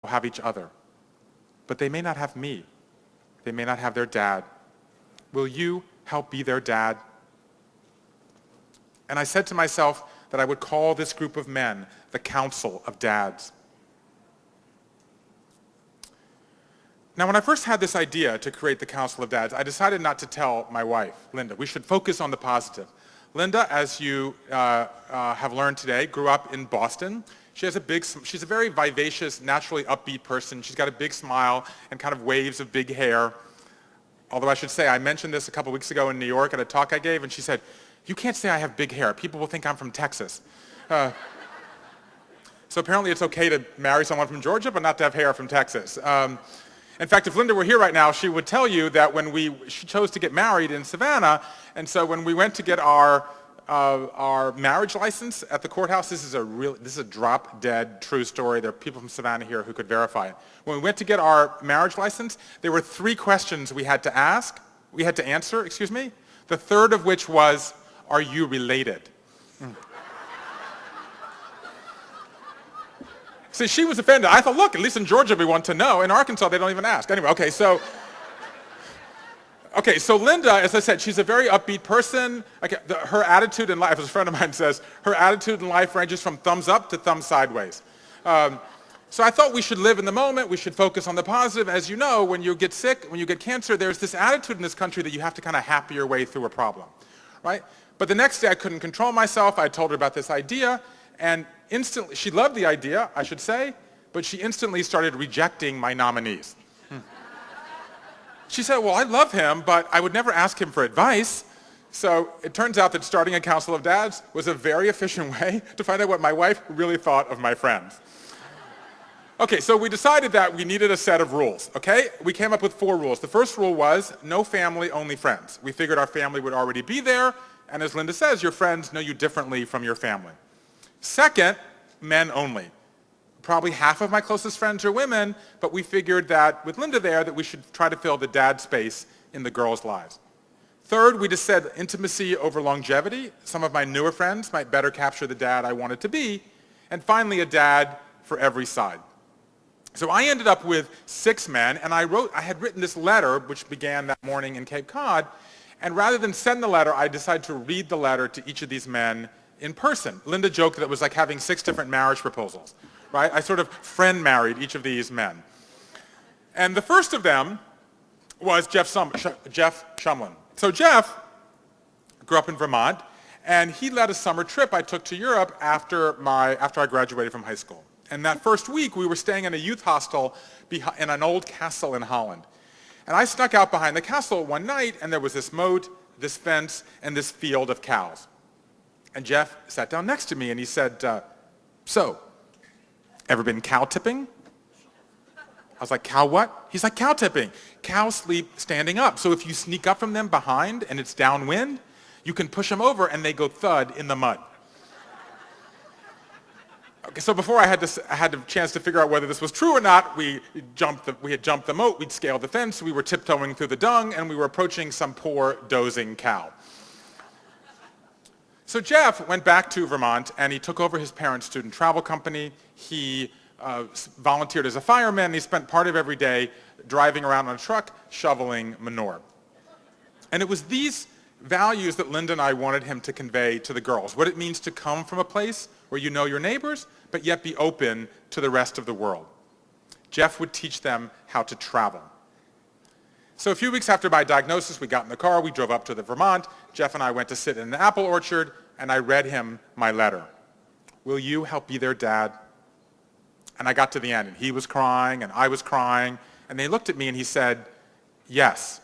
have each other, but they may not have me. They may not have their dad. Will you help be their dad? And I said to myself that I would call this group of men the Council of Dads. Now, when I first had this idea to create the Council of Dads, I decided not to tell my wife, Linda. We should focus on the positive. Linda, as you have learned today, grew up in Boston. She's a very vivacious, naturally upbeat person. She's got a big smile and kind of waves of big hair. Although I should say, I mentioned this a couple weeks ago in New York at a talk I gave, and she said, "You can't say I have big hair. People will think I'm from Texas." So apparently it's okay to marry someone from Georgia, but not to have hair from Texas. In fact, if Linda were here right now, she would tell you that she chose to get married in Savannah, and so when we went to get our marriage license at the courthouse, this is a drop-dead true story. There are people from Savannah here who could verify it. When we went to get our marriage license, there were 3 questions we had to answer, the third of which was, "Are you related?" See, she was offended. I thought, look, at least in Georgia we want to know. In Arkansas, they don't even ask. Anyway, okay, so Linda, as I said, she's a very upbeat person. Okay, her attitude in life, as a friend of mine says, her attitude in life ranges from thumbs up to thumbs sideways. So I thought we should live in the moment. We should focus on the positive. As you know, when you get sick, when you get cancer, there's this attitude in this country that you have to kind of happy your way through a problem, right? But the next day I couldn't control myself. I told her about this idea, and instantly, she loved the idea, I should say, but she instantly started rejecting my nominees. She said, "Well, I love him, but I would never ask him for advice." So it turns out that starting a Council of Dads was a very efficient way to find out what my wife really thought of my friends. Okay, so we decided that we needed a set of rules, okay? We came up with 4 rules. The first rule was no family, only friends. We figured our family would already be there, and as Linda says, your friends know you differently from your family. Second, men only. Probably half of my closest friends are women, but we figured that with Linda there that we should try to fill the dad space in the girls' lives. Third, we just said intimacy over longevity. Some of my newer friends might better capture the dad I wanted to be. And finally, a dad for every side. So I ended up with 6 men, and I had written this letter, which began that morning in Cape Cod, and rather than send the letter, I decided to read the letter to each of these men in person. Linda joked that it was like having 6 different marriage proposals, right? I sort of friend married each of these men. And the first of them was Jeff Shumlin. So Jeff grew up in Vermont, and he led a summer trip I took to Europe after I graduated from high school. And that first week, we were staying in a youth hostel in an old castle in Holland. And I snuck out behind the castle one night, and there was this moat, this fence, and this field of cows. And Jeff sat down next to me, and he said, "So, ever been cow tipping?" I was like, "Cow what?" He's like, "Cow tipping. Cows sleep standing up. So if you sneak up from them behind and it's downwind, you can push them over and they go thud in the mud." Okay, so before I had a chance to figure out whether this was true or not, we had jumped the moat, we'd scaled the fence, we were tiptoeing through the dung, and we were approaching some poor dozing cow. So Jeff went back to Vermont, and he took over his parents' student travel company. He volunteered as a fireman, and he spent part of every day driving around on a truck, shoveling manure. And it was these values that Linda and I wanted him to convey to the girls, what it means to come from a place where you know your neighbors, but yet be open to the rest of the world. Jeff would teach them how to travel. So a few weeks after my diagnosis, we got in the car, we drove up to Vermont. Jeff and I went to sit in an apple orchard, and I read him my letter. "Will you help be their dad?" And I got to the end, and he was crying, and I was crying, and they looked at me, and he said, "Yes."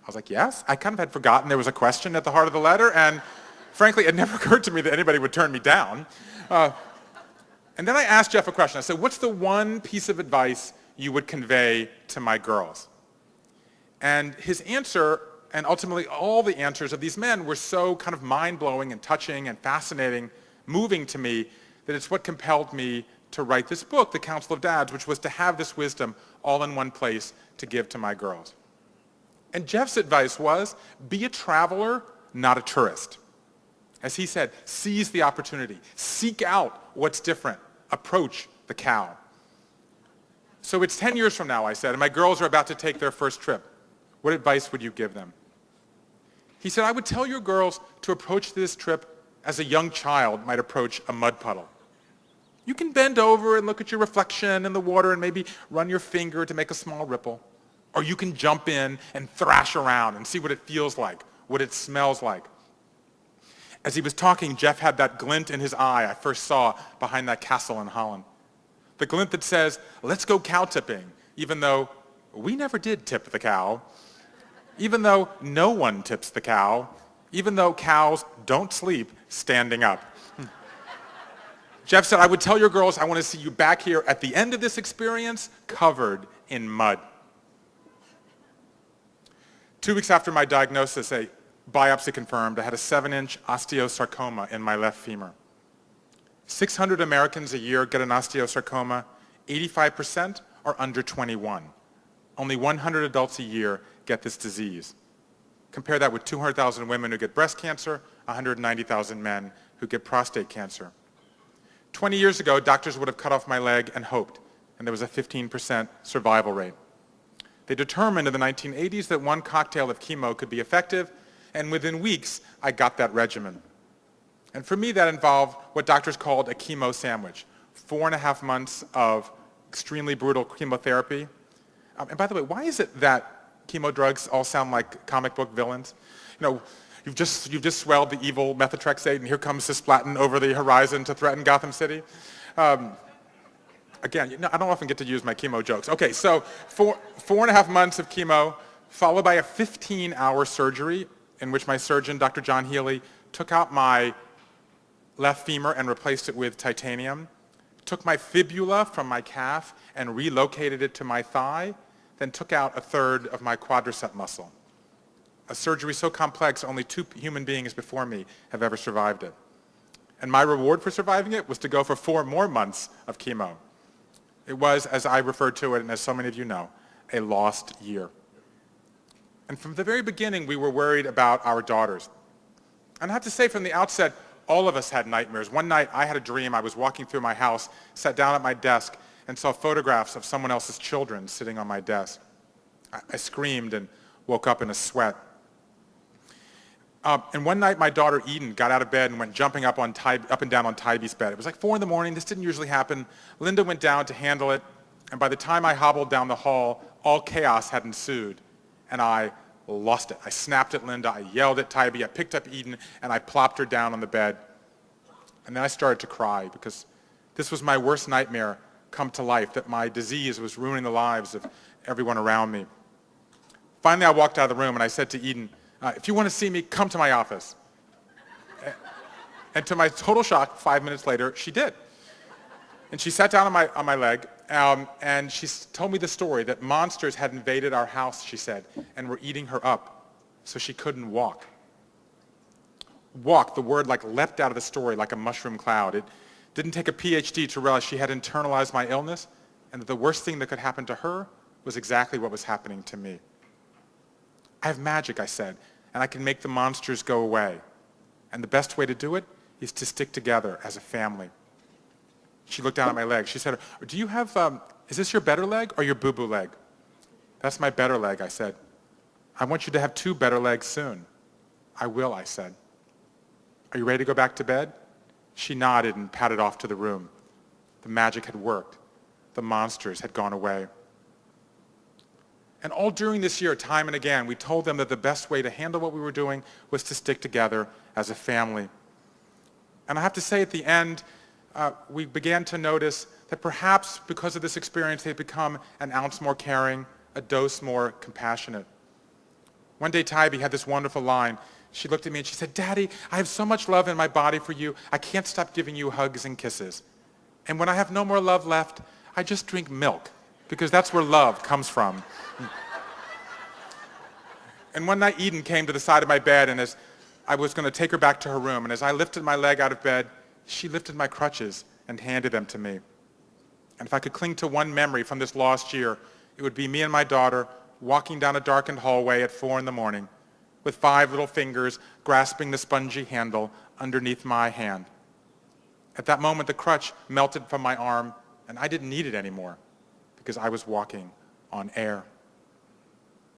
I was like, "Yes?" I kind of had forgotten there was a question at the heart of the letter, and frankly, it never occurred to me that anybody would turn me down. And then I asked Jeff a question. I said, "What's the one piece of advice you would convey to my girls?" And his answer, and ultimately all the answers of these men, were so kind of mind-blowing and touching and fascinating, moving to me, that it's what compelled me to write this book, The Council of Dads, which was to have this wisdom all in one place to give to my girls. And Jeff's advice was, be a traveler, not a tourist. As he said, seize the opportunity. Seek out what's different. Approach the cow. So it's 10 years from now, I said, and my girls are about to take their first trip. What advice would you give them? He said, I would tell your girls to approach this trip as a young child might approach a mud puddle. You can bend over and look at your reflection in the water and maybe run your finger to make a small ripple. Or you can jump in and thrash around and see what it feels like, what it smells like. As he was talking, Jeff had that glint in his eye I first saw behind that castle in Holland. The glint that says, let's go cow tipping, even though we never did tip the cow, even though no one tips the cow, even though cows don't sleep standing up. Jeff said, I would tell your girls I want to see you back here at the end of this experience covered in mud. 2 weeks after my diagnosis, a biopsy confirmed I had a 7-inch osteosarcoma in my left femur. 600 Americans a year get an osteosarcoma. 85% are under 21. Only 100 adults a year get this disease. Compare that with 200,000 women who get breast cancer, 190,000 men who get prostate cancer. 20 years ago, doctors would have cut off my leg and hoped, and there was a 15% survival rate. They determined in the 1980s that one cocktail of chemo could be effective, and within weeks, I got that regimen. And for me, that involved what doctors called a chemo sandwich, 4.5 months of extremely brutal chemotherapy. And by the way, why is it that chemo drugs all sound like comic book villains? You know, you've just swelled the evil methotrexate, and here comes cisplatin over the horizon to threaten Gotham City. Again, I don't often get to use my chemo jokes. Okay, so 4.5 months of chemo, followed by a 15-hour surgery in which my surgeon, Dr. John Healy, took out my left femur and replaced it with titanium, took my fibula from my calf and relocated it to my thigh, then took out a third of my quadricep muscle. A surgery so complex only 2 human beings before me have ever survived it. And my reward for surviving it was to go for 4 more months of chemo. It was, as I referred to it, and as so many of you know, a lost year. And from the very beginning, we were worried about our daughters. And I have to say from the outset, all of us had nightmares. One night, I had a dream. I was walking through my house, sat down at my desk, and saw photographs of someone else's children sitting on my desk. I screamed and woke up in a sweat. And one night, my daughter Eden got out of bed and went jumping up and down on Tybee's bed. It was like 4 in the morning. This didn't usually happen. Linda went down to handle it, and by the time I hobbled down the hall, all chaos had ensued, and I lost it. I snapped at Linda, I yelled at Tybee, I picked up Eden, and I plopped her down on the bed. And then I started to cry because this was my worst nightmare come to life, that my disease was ruining the lives of everyone around me. Finally, I walked out of the room and I said to Eden, if you want to see me, come to my office. And to my total shock, 5 minutes later, she did. And she sat down on my leg, and she told me the story that monsters had invaded our house, she said, and were eating her up, so she couldn't walk. Walk, the word like leapt out of the story like a mushroom cloud. It didn't take a PhD to realize she had internalized my illness, and that the worst thing that could happen to her was exactly what was happening to me. I have magic, I said, and I can make the monsters go away. And the best way to do it is to stick together as a family. She looked down at my leg. She said, do you have, is this your better leg or your boo-boo leg? That's my better leg, I said. I want you to have 2 better legs soon. I will, I said. Are you ready to go back to bed? She nodded and padded off to the room. The magic had worked. The monsters had gone away. And all during this year, time and again, we told them that the best way to handle what we were doing was to stick together as a family. And I have to say at the end, we began to notice that perhaps because of this experience, they'd become an ounce more caring, a dose more compassionate. One day, Tybee had this wonderful line. She looked at me and she said, Daddy, I have so much love in my body for you, I can't stop giving you hugs and kisses. And when I have no more love left, I just drink milk, because that's where love comes from. And one night, Eden came to the side of my bed, and as I was going to take her back to her room, and as I lifted my leg out of bed, she lifted my crutches and handed them to me. And if I could cling to one memory from this lost year, it would be me and my daughter walking down a darkened hallway at 4 in the morning with 5 little fingers grasping the spongy handle underneath my hand. At that moment, the crutch melted from my arm, and I didn't need it anymore because I was walking on air.